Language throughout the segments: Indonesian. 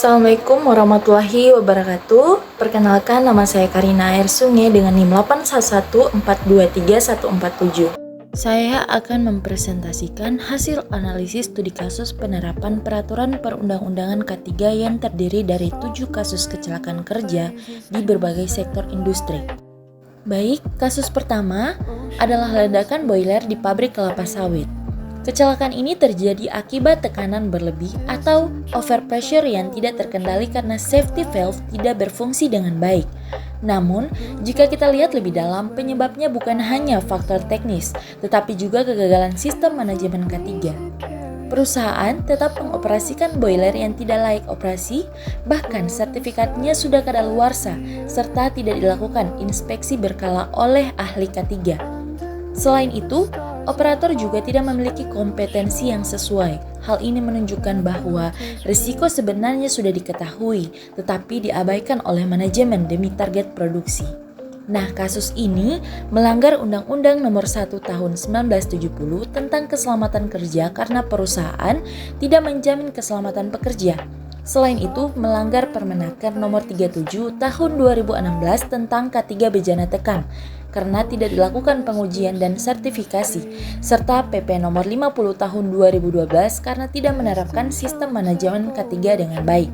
Assalamualaikum warahmatullahi wabarakatuh. Perkenalkan, nama saya Karina Air Sungai dengan NIM 811423147. Saya akan mempresentasikan hasil analisis studi kasus penerapan peraturan perundang-undangan K3 yang terdiri dari 7 kasus kecelakaan kerja di berbagai sektor industri. Baik, kasus pertama adalah ledakan boiler di pabrik kelapa sawit. Kecelakaan ini terjadi akibat tekanan berlebih atau overpressure yang tidak terkendali karena safety valve tidak berfungsi dengan baik. Namun, jika kita lihat lebih dalam, penyebabnya bukan hanya faktor teknis, tetapi juga kegagalan sistem manajemen K3. Perusahaan tetap mengoperasikan boiler yang tidak layak operasi, bahkan sertifikatnya sudah kadaluarsa, serta tidak dilakukan inspeksi berkala oleh ahli K3. Selain itu, operator juga tidak memiliki kompetensi yang sesuai. Hal ini menunjukkan bahwa risiko sebenarnya sudah diketahui, tetapi diabaikan oleh manajemen demi target produksi. Nah, kasus ini melanggar Undang-Undang Nomor 1 Tahun 1970 tentang keselamatan kerja karena perusahaan tidak menjamin keselamatan pekerja. Selain itu, melanggar Permenaker Nomor 37 Tahun 2016 tentang K3 Bejana Tekan karena tidak dilakukan pengujian dan sertifikasi, serta PP Nomor 50 Tahun 2012 karena tidak menerapkan sistem manajemen K3 dengan baik.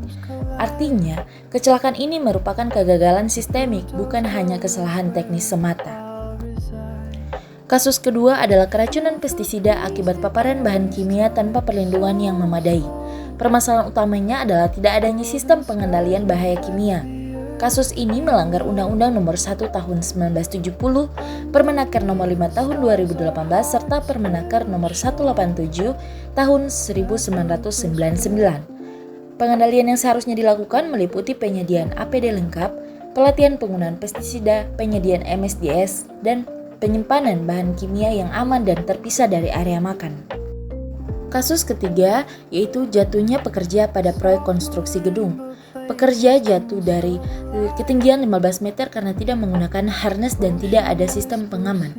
Artinya, kecelakaan ini merupakan kegagalan sistemik, bukan hanya kesalahan teknis semata. Kasus kedua adalah keracunan pestisida akibat paparan bahan kimia tanpa perlindungan yang memadai. Permasalahan utamanya adalah tidak adanya sistem pengendalian bahaya kimia. Kasus ini melanggar Undang-Undang Nomor 1 Tahun 1970, Permenaker Nomor 5 Tahun 2018, serta Permenaker Nomor 187 Tahun 1999. Pengendalian yang seharusnya dilakukan meliputi penyediaan APD lengkap, pelatihan penggunaan pestisida, penyediaan MSDS, dan penyimpanan bahan kimia yang aman dan terpisah dari area makan. Kasus ketiga yaitu jatuhnya pekerja pada proyek konstruksi gedung. Pekerja jatuh dari ketinggian 15 meter karena tidak menggunakan harness dan tidak ada sistem pengaman.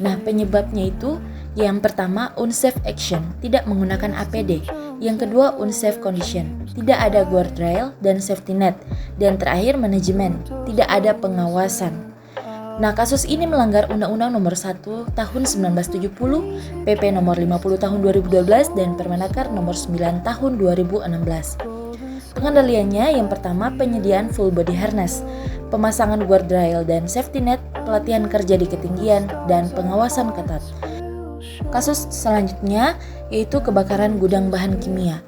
Nah, penyebabnya itu yang pertama unsafe action, tidak menggunakan APD. Yang kedua unsafe condition, tidak ada guardrail dan safety net. Dan terakhir manajemen, tidak ada pengawasan. Nah, kasus ini melanggar Undang-Undang Nomor 1 Tahun 1970, PP Nomor 50 Tahun 2012 dan Permenaker Nomor 9 Tahun 2016. Pengendaliannya yang pertama penyediaan full body harness, pemasangan guardrail dan safety net, pelatihan kerja di ketinggian, dan pengawasan ketat. Kasus selanjutnya yaitu kebakaran gudang bahan kimia.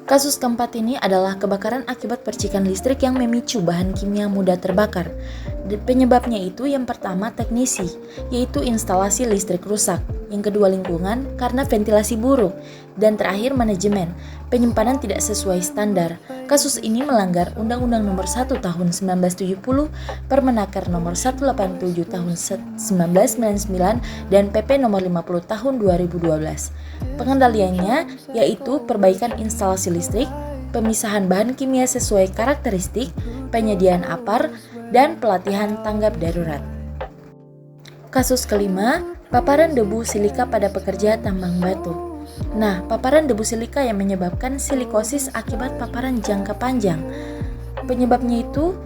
Kasus keempat ini adalah kebakaran akibat percikan listrik yang memicu bahan kimia mudah terbakar. Penyebabnya itu yang pertama teknisi, yaitu instalasi listrik rusak. Yang kedua lingkungan, karena ventilasi buruk. Dan terakhir manajemen, penyimpanan tidak sesuai standar. Kasus ini melanggar Undang-Undang Nomor 1 Tahun 1970, Permenaker Nomor 187 Tahun 1999, dan PP Nomor 50 Tahun 2012. Pengendaliannya yaitu perbaikan instalasi listrik, pemisahan bahan kimia sesuai karakteristik, penyediaan APAR, dan pelatihan tanggap darurat. Kasus kelima, paparan debu silika pada pekerja tambang batu. Nah, paparan debu silika yang menyebabkan silikosis akibat paparan jangka panjang. Penyebabnya itu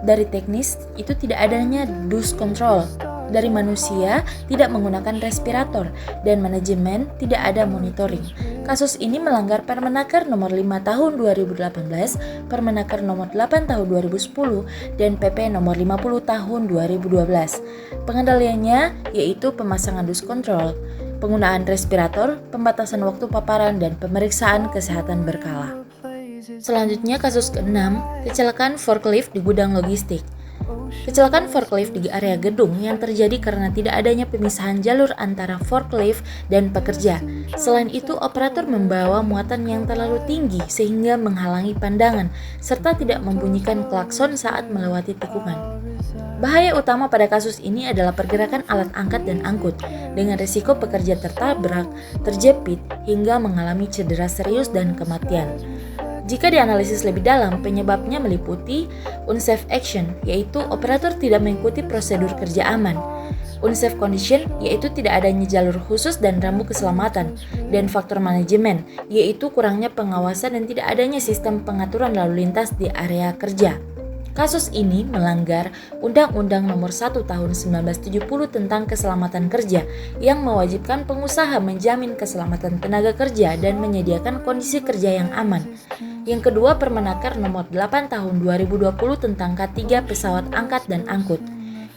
dari teknis itu tidak adanya dust control. Dari manusia tidak menggunakan respirator dan manajemen tidak ada monitoring. Kasus ini melanggar Permenaker Nomor 5 Tahun 2018, Permenaker Nomor 8 Tahun 2010, dan PP Nomor 50 Tahun 2012. Pengendaliannya yaitu pemasangan dust control, penggunaan respirator, pembatasan waktu paparan, dan pemeriksaan kesehatan berkala. Selanjutnya kasus ke-6, kecelakaan forklift di gudang logistik. Kecelakaan forklift di area gedung yang terjadi karena tidak adanya pemisahan jalur antara forklift dan pekerja. Selain itu, operator membawa muatan yang terlalu tinggi sehingga menghalangi pandangan serta tidak membunyikan klakson saat melewati tikungan. Bahaya utama pada kasus ini adalah pergerakan alat angkat dan angkut dengan risiko pekerja tertabrak, terjepit, hingga mengalami cedera serius dan kematian. Jika dianalisis lebih dalam, penyebabnya meliputi unsafe action, yaitu operator tidak mengikuti prosedur kerja aman. Unsafe condition yaitu tidak adanya jalur khusus dan rambu keselamatan, dan faktor manajemen yaitu kurangnya pengawasan dan tidak adanya sistem pengaturan lalu lintas di area kerja. Kasus ini melanggar Undang-Undang Nomor 1 Tahun 1970 tentang Keselamatan Kerja yang mewajibkan pengusaha menjamin keselamatan tenaga kerja dan menyediakan kondisi kerja yang aman. Yang kedua, Permenaker Nomor 8 Tahun 2020 tentang K3 pesawat angkat dan angkut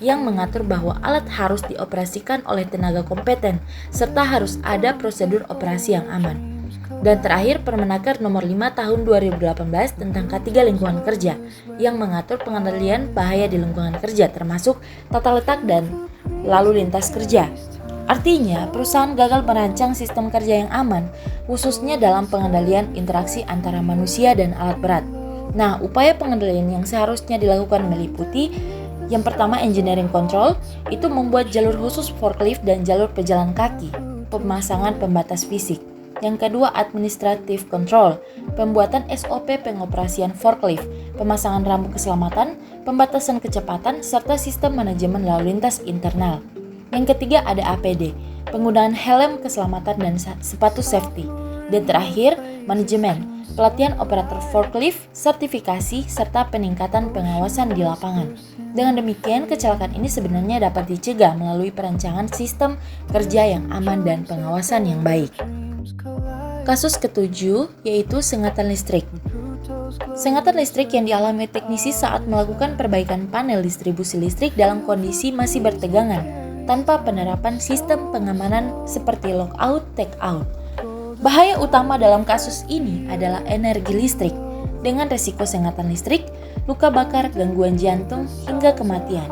yang mengatur bahwa alat harus dioperasikan oleh tenaga kompeten serta harus ada prosedur operasi yang aman. Dan terakhir, Permenaker Nomor 5 Tahun 2018 tentang K3 Lingkungan Kerja yang mengatur pengendalian bahaya di lingkungan kerja termasuk tata letak dan lalu lintas kerja. Artinya, perusahaan gagal merancang sistem kerja yang aman, khususnya dalam pengendalian interaksi antara manusia dan alat berat. Nah, upaya pengendalian yang seharusnya dilakukan meliputi yang pertama, engineering control, itu membuat jalur khusus forklift dan jalur pejalan kaki, pemasangan pembatas fisik. Yang kedua, administrative control, pembuatan SOP pengoperasian forklift, pemasangan rambu keselamatan, pembatasan kecepatan, serta sistem manajemen lalu lintas internal. Yang ketiga ada APD, penggunaan helm keselamatan dan sepatu safety. Dan terakhir, manajemen, pelatihan operator forklift, sertifikasi, serta peningkatan pengawasan di lapangan. Dengan demikian, kecelakaan ini sebenarnya dapat dicegah melalui perancangan sistem kerja yang aman dan pengawasan yang baik. Kasus ketujuh yaitu sengatan listrik. Sengatan listrik yang dialami teknisi saat melakukan perbaikan panel distribusi listrik dalam kondisi masih bertegangan tanpa penerapan sistem pengamanan seperti lockout take-out. Bahaya utama dalam kasus ini adalah energi listrik dengan resiko sengatan listrik, luka bakar, gangguan jantung, hingga kematian.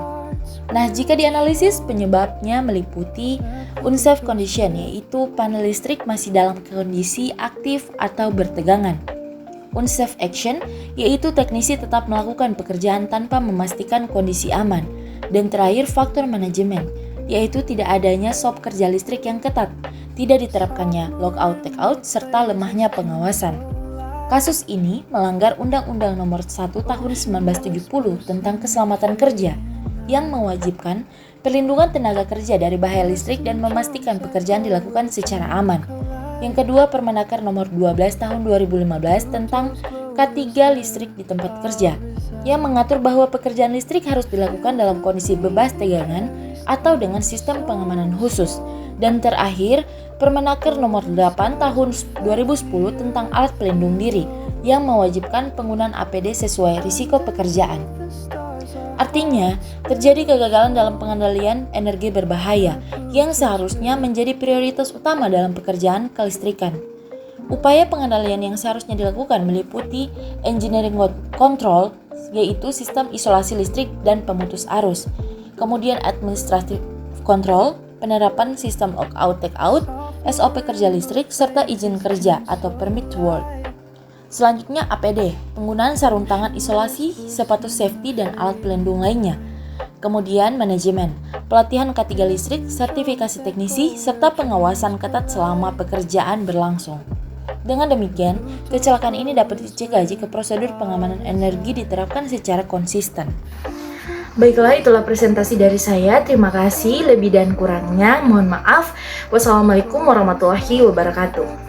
Nah, jika dianalisis penyebabnya meliputi unsafe condition yaitu panel listrik masih dalam kondisi aktif atau bertegangan. Unsafe action yaitu teknisi tetap melakukan pekerjaan tanpa memastikan kondisi aman. Dan terakhir faktor manajemen yaitu tidak adanya SOP kerja listrik yang ketat, tidak diterapkannya lockout take-out, serta lemahnya pengawasan. Kasus ini melanggar Undang-Undang Nomor 1 Tahun 1970 tentang Keselamatan Kerja yang mewajibkan perlindungan tenaga kerja dari bahaya listrik dan memastikan pekerjaan dilakukan secara aman. Yang kedua, Permenaker Nomor 12 Tahun 2015 tentang K3 listrik di tempat kerja yang mengatur bahwa pekerjaan listrik harus dilakukan dalam kondisi bebas tegangan atau dengan sistem pengamanan khusus. Dan terakhir, Permenaker Nomor 8 Tahun 2010 tentang alat pelindung diri yang mewajibkan penggunaan APD sesuai risiko pekerjaan. Artinya, terjadi kegagalan dalam pengendalian energi berbahaya yang seharusnya menjadi prioritas utama dalam pekerjaan kelistrikan. Upaya pengendalian yang seharusnya dilakukan meliputi engineering control, yaitu sistem isolasi listrik dan pemutus arus. Kemudian administrative control, penerapan sistem lockout take-out, SOP kerja listrik, serta izin kerja atau permit to work. Selanjutnya APD, penggunaan sarung tangan isolasi, sepatu safety, dan alat pelindung lainnya. Kemudian manajemen, pelatihan K3 listrik, sertifikasi teknisi, serta pengawasan ketat selama pekerjaan berlangsung. Dengan demikian, kecelakaan ini dapat dicegah jika prosedur pengamanan energi diterapkan secara konsisten. Baiklah, itulah presentasi dari saya. Terima kasih. Lebih dan kurangnya mohon maaf. Wassalamualaikum warahmatullahi wabarakatuh.